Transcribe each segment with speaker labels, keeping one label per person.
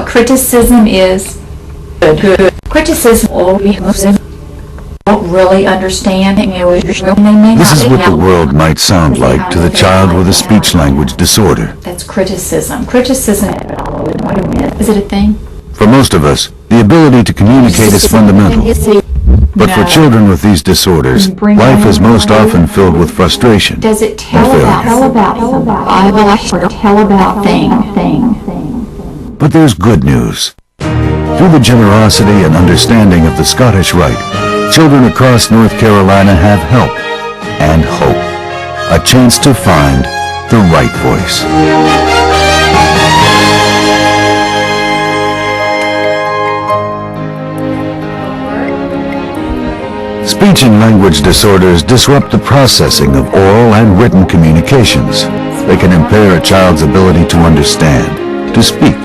Speaker 1: criticism is good. Criticism don't really understand.
Speaker 2: This is what the world might sound like to the child with a speech-language disorder.
Speaker 1: That's criticism. Criticism, is it a thing?
Speaker 2: For most of us, the ability to communicate is fundamental. But for children with these disorders, life is most often filled with frustration.
Speaker 1: Does it tell about things?
Speaker 2: But there's good news. Through the generosity and understanding of the Scottish Rite, children across North Carolina have help and hope. A chance to find the right voice. Speech and language disorders disrupt the processing of oral and written communications. They can impair a child's ability to understand, to speak,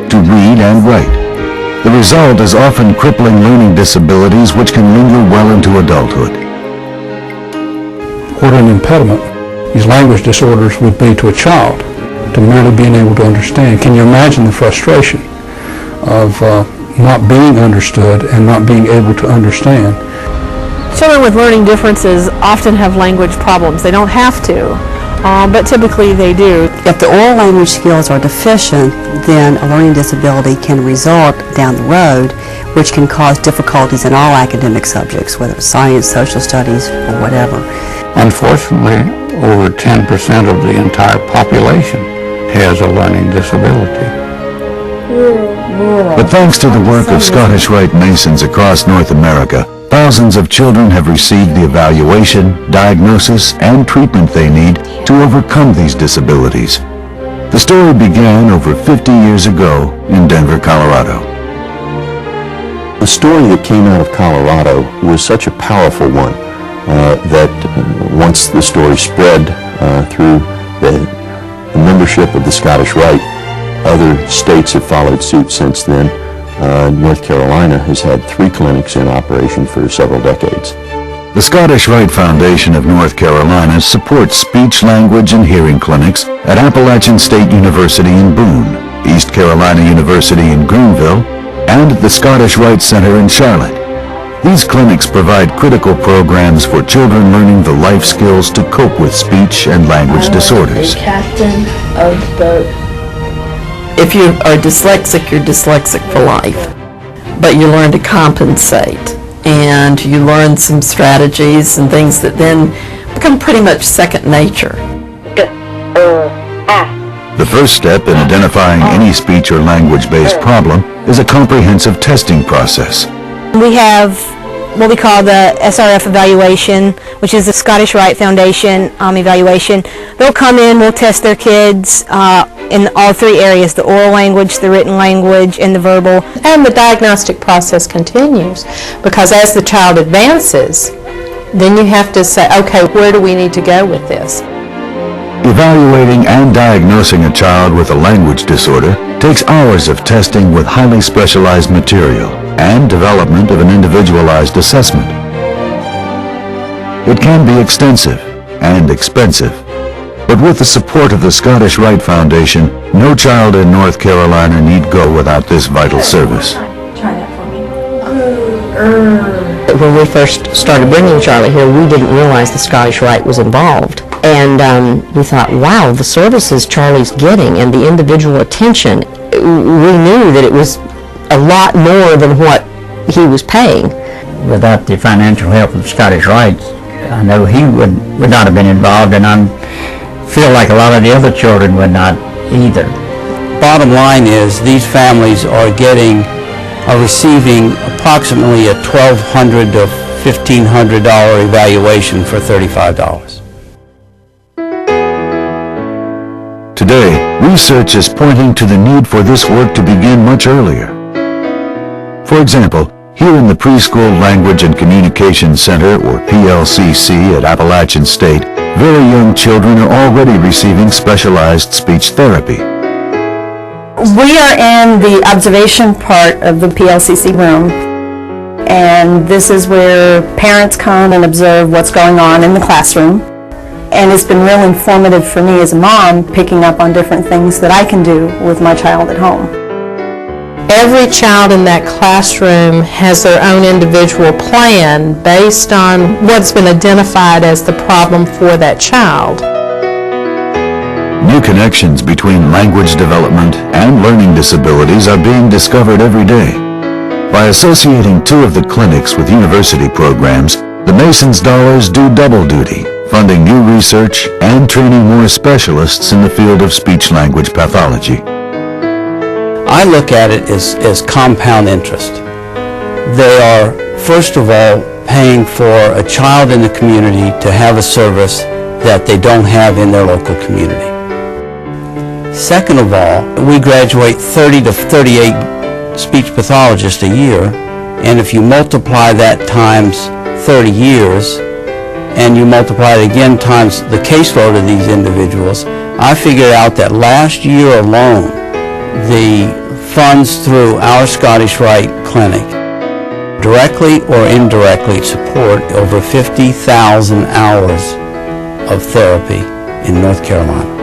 Speaker 2: to read and write. The result is often crippling learning disabilities which can linger well into adulthood.
Speaker 3: What an impediment these language disorders would be to a child, to merely being able to understand. Can you imagine the frustration of not being understood and not being able to understand?
Speaker 4: Children with learning differences often have language problems. They don't have to, but typically they do.
Speaker 5: If the oral language skills are deficient, then a learning disability can result down the road, which can cause difficulties in all academic subjects, whether it's science, social studies, or whatever.
Speaker 6: Unfortunately, over 10% of the entire population has a learning disability.
Speaker 2: But thanks to the work of Scottish Rite Masons across North America, thousands of children have received the evaluation, diagnosis, and treatment they need to overcome these disabilities. The story began over 50 years ago in Denver, Colorado.
Speaker 7: The story that came out of Colorado was such a powerful one that once the story spread through the membership of the Scottish Rite, other states have followed suit since then. North Carolina has had 3 clinics in operation for several decades.
Speaker 2: The Scottish Rite Foundation of North Carolina supports speech, language, and hearing clinics at Appalachian State University in Boone, East Carolina University in Greenville, and the Scottish Rite Center in Charlotte. These clinics provide critical programs for children learning the life skills to cope with speech and language disorders.
Speaker 8: Captain of the boat. If you are dyslexic, you're dyslexic for life. But you learn to compensate, and you learn some strategies and things that then become pretty much second nature.
Speaker 2: The first step in identifying any speech or language-based problem is a comprehensive testing process.
Speaker 4: We have what we call the SRF evaluation, which is the Scottish Rite Foundation evaluation. They'll come in, we'll test their kids in all 3 areas, the oral language, the written language, and the verbal.
Speaker 9: And the diagnostic process continues, because as the child advances, then you have to say, okay, where do we need to go with this?
Speaker 2: Evaluating and diagnosing a child with a language disorder takes hours of testing with highly specialized material and development of an individualized assessment. It can be extensive and expensive, but with the support of the Scottish Rite Foundation, no child in North Carolina need go without this vital service.
Speaker 1: Try that for me.
Speaker 8: When we first started bringing Charlie here, we didn't realize the Scottish Rite was involved. And we thought, wow, the services Charlie's getting and the individual attention, we knew that it was a lot more than what he was paying.
Speaker 10: Without the financial help of Scottish Rite, I know he would not have been involved, and I feel like a lot of the other children would not either.
Speaker 11: Bottom line is these families are receiving approximately a $1,200 to $1,500 evaluation for $35.
Speaker 2: Today, research is pointing to the need for this work to begin much earlier. For example, here in the Preschool Language and Communication Center, or PLCC, at Appalachian State, very young children are already receiving specialized speech therapy.
Speaker 12: We are in the observation part of the PLCC room, and this is where parents come and observe what's going on in the classroom. And it's been real informative for me as a mom, picking up on different things that I can do with my child at home.
Speaker 9: Every child in that classroom has their own individual plan based on what's been identified as the problem for that child.
Speaker 2: New connections between language development and learning disabilities are being discovered every day. By associating two of the clinics with university programs, the Masons dollars do double duty, funding new research and training more specialists in the field of speech-language pathology.
Speaker 11: I look at it as compound interest. They are, first of all, paying for a child in the community to have a service that they don't have in their local community. Second of all, we graduate 30 to 38 speech pathologists a year, and if you multiply that times 30 years, and you multiply it again times the caseload of these individuals, I figured out that last year alone, the funds through our Scottish Rite Clinic directly or indirectly support over 50,000 hours of therapy in North Carolina.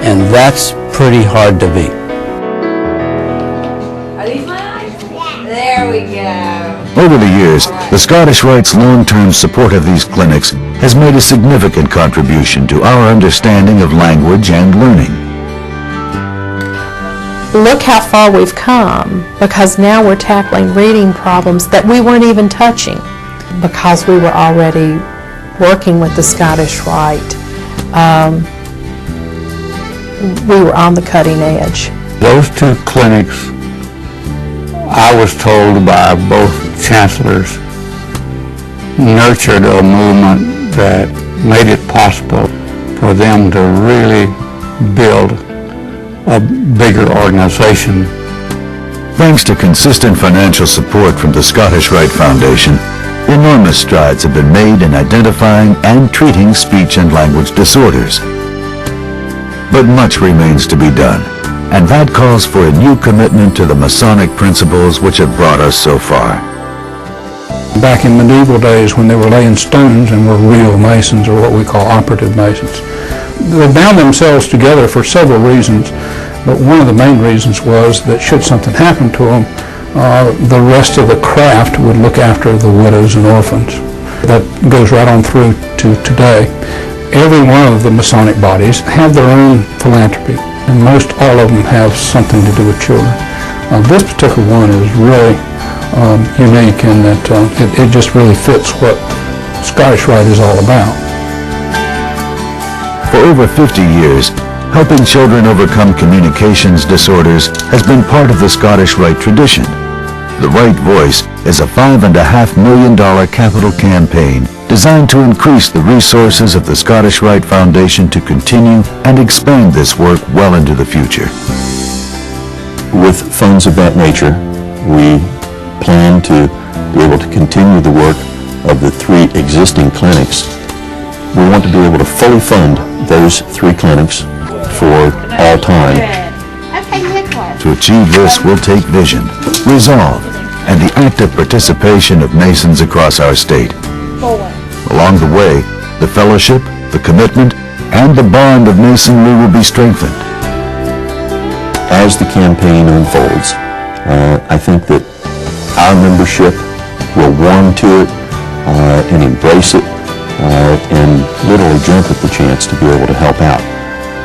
Speaker 11: And that's pretty hard to beat.
Speaker 13: Are these my eyes? There we go.
Speaker 2: Over the years, the Scottish Rite's long-term support of these clinics has made a significant contribution to our understanding of language and learning.
Speaker 9: Look how far we've come, because now we're tackling reading problems that we weren't even touching because we were already working with the Scottish Rite. We were on the cutting edge.
Speaker 6: Those two clinics, I was told by both chancellors, nurtured a movement that made it possible for them to really build a bigger organization.
Speaker 2: Thanks to consistent financial support from the Scottish Rite Foundation, enormous strides have been made in identifying and treating speech and language disorders. But much remains to be done, and that calls for a new commitment to the Masonic principles which have brought us so far.
Speaker 3: Back in medieval days when they were laying stones and were real Masons, or what we call operative Masons, they bound themselves together for several reasons, but one of the main reasons was that should something happen to them, the rest of the craft would look after the widows and orphans. That goes right on through to today. Every one of the Masonic bodies have their own philanthropy, and most all of them have something to do with children. This particular one is really unique in that it just really fits what Scottish Rite is all about.
Speaker 2: For over 50 years, helping children overcome communications disorders has been part of the Scottish Rite tradition. The Right Voice is a $5.5 million capital campaign designed to increase the resources of the Scottish Rite Foundation to continue and expand this work well into the future.
Speaker 7: With funds of that nature, we plan to be able to continue the work of the 3 existing clinics. We want to be able to fully fund those 3 clinics for all time.
Speaker 2: To achieve this will take vision, resolve, and the active participation of Masons across our state. Along the way, the fellowship, the commitment, and the bond of Masonry will be strengthened.
Speaker 7: As the campaign unfolds, I think that our membership will warm to it and embrace it and literally jump at the chance to be able to help out.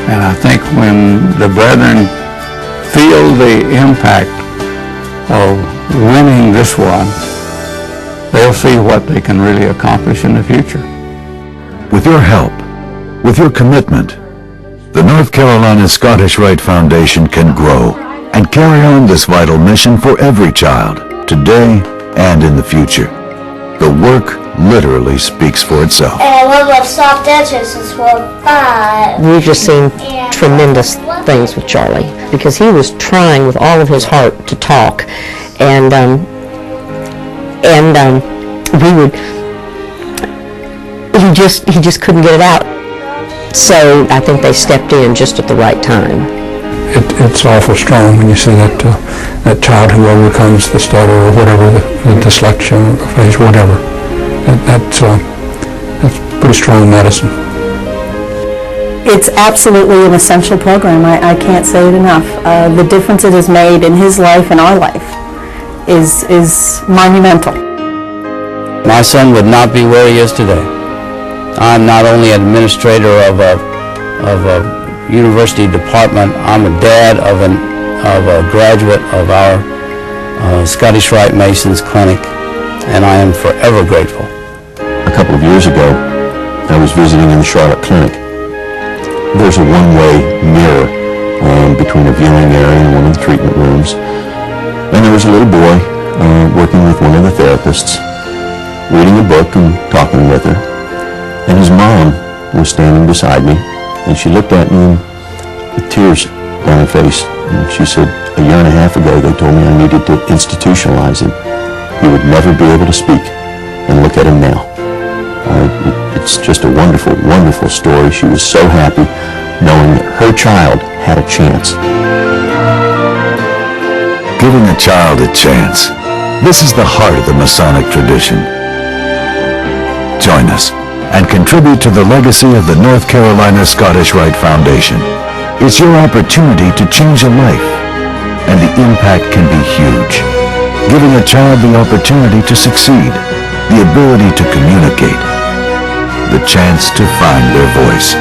Speaker 6: And I think when the brethren feel the impact of winning this one, they'll see what they can really accomplish in the future.
Speaker 2: With your help, with your commitment, the North Carolina Scottish Rite Foundation can grow and carry on this vital mission for every child, today and in the future. The work literally speaks for itself.
Speaker 13: And I love my soft answers since we're 5.
Speaker 8: We've just seen tremendous things with Charlie, because he was trying with all of his heart to talk, and he just couldn't get it out. So I think they stepped in just at the right time.
Speaker 3: It's awful strong when you see that child who overcomes the stutter or whatever, the dyslexia phase, whatever. That's pretty strong medicine.
Speaker 12: It's absolutely an essential program. I can't say it enough. The difference it has made in his life and our life is monumental.
Speaker 11: My son would not be where he is today. I'm not only an administrator of a university department, I'm a dad of a graduate of our Scottish Rite Masons Clinic, and I am forever grateful.
Speaker 7: A couple of years ago, I was visiting in the Charlotte Clinic. There's a one-way mirror between a viewing area and one of the treatment rooms. And there was a little boy working with one of the therapists, reading a book and talking with her. And his mom was standing beside me, and she looked at me with tears down her face. And she said, "A year and a half ago, they told me I needed to institutionalize him. He would never be able to speak. And look at him now." It's just a wonderful, wonderful story. She was so happy knowing that her child had a chance.
Speaker 2: Giving a child a chance. This is the heart of the Masonic tradition. Join us and contribute to the legacy of the North Carolina Scottish Rite Foundation. It's your opportunity to change a life, and the impact can be huge. Giving a child the opportunity to succeed, the ability to communicate, the chance to find their voice.